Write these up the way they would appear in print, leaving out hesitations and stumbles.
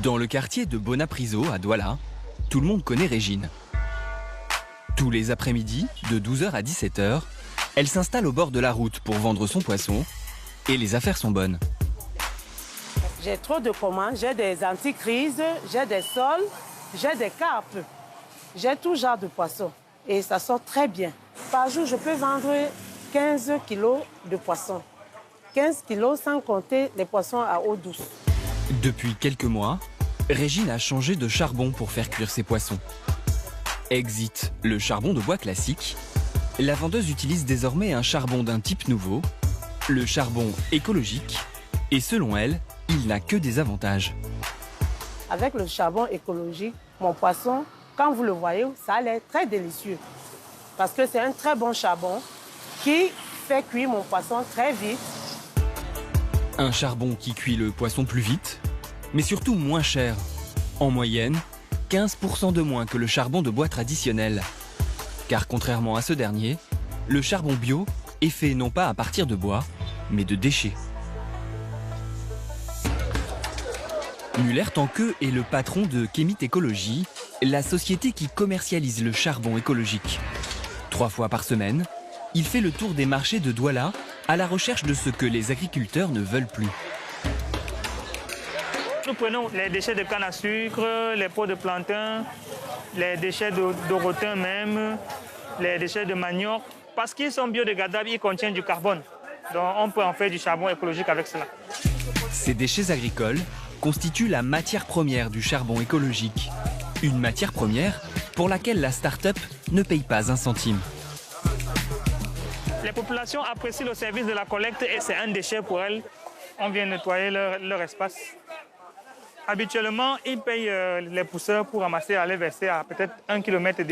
Dans le quartier de Bonapriso, à Douala, tout le monde connaît Régine. Tous les après-midi, de 12 h à 17 h, elle s'installe au bord de la route pour vendre son poisson et les affaires sont bonnes. J'ai trop de commandes, j'ai des anticrises, j'ai des sols, j'ai des carpes, j'ai tout genre de poissons et ça sort très bien. Par jour, je peux vendre 15 kilos de poissons. 15 kilos sans compter les poissons à eau douce. Depuis quelques mois, Régine a changé de charbon pour faire cuire ses poissons. Exit le charbon de bois classique. La vendeuse utilise désormais un charbon d'un type nouveau, le charbon écologique, et selon elle, il n'a que des avantages. Avec le charbon écologique, mon poisson, quand vous le voyez, ça a l'air très délicieux. Parce que c'est un très bon charbon qui fait cuire mon poisson très vite. Un charbon qui cuit le poisson plus vite, mais surtout moins cher. En moyenne, 15% de moins que le charbon de bois traditionnel. Car contrairement à ce dernier, le charbon bio est fait non pas à partir de bois, mais de déchets. Muller-Tanqueux est le patron de Kémit Écologie, la société qui commercialise le charbon écologique. 3 fois par semaine, il fait le tour des marchés de Douala à la recherche de ce que les agriculteurs ne veulent plus. Nous prenons les déchets de canne à sucre, les pots de plantain, les déchets d'orotin même, les déchets de manioc. Parce qu'ils sont biodégradables, ils contiennent du carbone. Donc on peut en faire du charbon écologique avec cela. Ces déchets agricoles constituent la matière première du charbon écologique. Une matière première pour laquelle la start-up ne paye pas un centime. Les populations apprécient le service de la collecte et c'est un déchet pour elles. On vient nettoyer leur espace. Habituellement, ils payent les pousseurs pour ramasser, aller verser à peut-être 1,5 km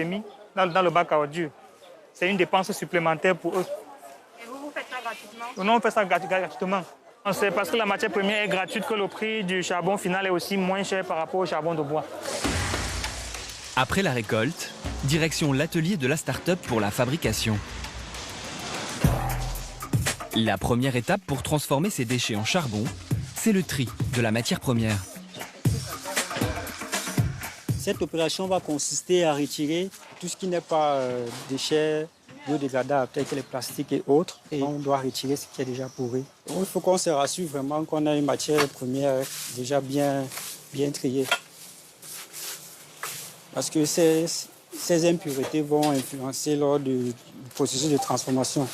dans le bac à ordures. C'est une dépense supplémentaire pour eux. Et vous faites ça gratuitement? Non, on fait ça gratuitement. C'est parce que la matière première est gratuite que le prix du charbon final est aussi moins cher par rapport au charbon de bois. Après la récolte, direction l'atelier de la start-up pour la fabrication. La première étape pour transformer ces déchets en charbon, c'est le tri de la matière première. Cette opération va consister à retirer tout ce qui n'est pas déchets biodégradables, tels que les plastiques et autres. Et on doit retirer ce qui est déjà pourri. Donc, il faut qu'on se rassure vraiment qu'on a une matière première déjà bien triée. Parce que ces impuretés vont influencer lors du processus de transformation.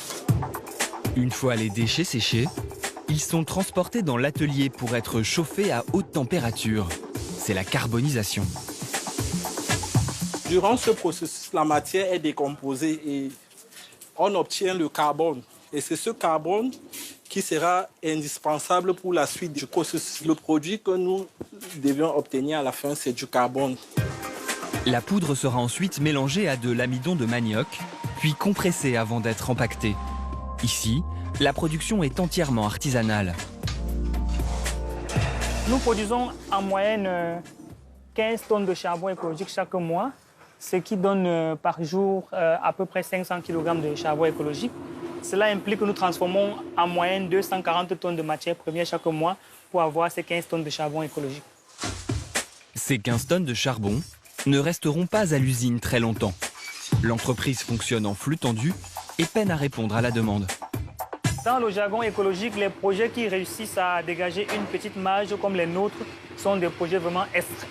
Une fois les déchets séchés, ils sont transportés dans l'atelier pour être chauffés à haute température. C'est la carbonisation. Durant ce processus, la matière est décomposée et on obtient le carbone. Et c'est ce carbone qui sera indispensable pour la suite du processus. Le produit que nous devions obtenir à la fin, c'est du carbone. La poudre sera ensuite mélangée à de l'amidon de manioc, puis compressée avant d'être empaquetée. Ici, la production est entièrement artisanale. Nous produisons en moyenne 15 tonnes de charbon écologique chaque mois, ce qui donne par jour à peu près 500 kg de charbon écologique. Cela implique que nous transformons en moyenne 240 tonnes de matière première chaque mois pour avoir ces 15 tonnes de charbon écologique. Ces 15 tonnes de charbon ne resteront pas à l'usine très longtemps. L'entreprise fonctionne en flux tendu et peine à répondre à la demande. Dans le jargon écologique, les projets qui réussissent à dégager une petite marge comme les nôtres sont des projets vraiment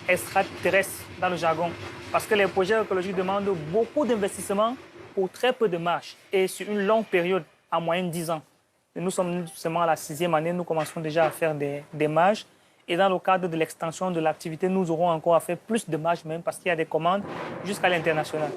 extraterrestres dans le jargon. Parce que les projets écologiques demandent beaucoup d'investissement pour très peu de marge et sur une longue période, en moyenne 10 ans. Et nous sommes seulement à la 6e année, nous commençons déjà à faire des marges. Et dans le cadre de l'extension de l'activité, nous aurons encore à faire plus de marge même parce qu'il y a des commandes jusqu'à l'international.